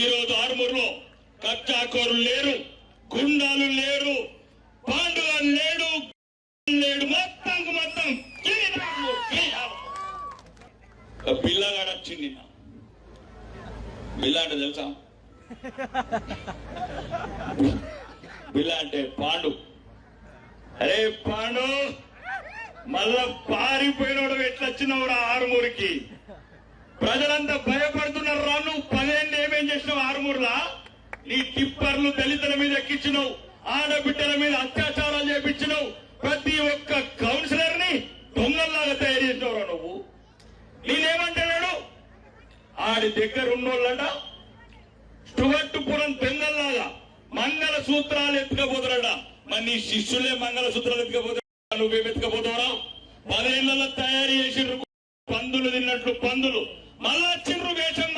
ఈరోజు ఆరుమూరులో కచ్చాకోరు లేరు, గుండాలు లేరు, పాండుగాలు లేడు, మొత్తం పిల్లగాడు వచ్చింది. బిల్ల అంటే తెలుసా? బిల్ల అంటే పాండు. అరే పాండు, మళ్ళా పారిపోయినోడు ఎట్లా వచ్చినావురా ఆరుమూరికి? ప్రజలంతా భయపడుతున్నారు రా. నువ్వు 10 ఏళ్ళు ఏమేం చేసినావు ఆరుమూరులా? నీ టిప్పర్లు దళితుల మీద ఎక్కించినావు, ఆడబిడ్డల మీద అత్యాచారాలు చేపించినావు, ప్రతి ఒక్క కౌన్సిలర్ ని దొంగల్లాగా తయారు చేసినవురా నువ్వు. నేనేమంటున్నాడు, ఆడి దగ్గర ఉన్నోళ్ళట స్టువర్టుపురం దొంగల్లాగా మంగళ సూత్రాలు ఎత్తుకపోతారట. మరి నీ శిష్యులే మంగళ సూత్రాలు ఎత్తుకపోతారు, నువ్వేం ఎత్తుకపోతావురా? 10 ఏళ్లలో తయారు చేసిండ్రు పందులు తిన్నట్లు పందులు. మళ్ళా చిన్రు వేషం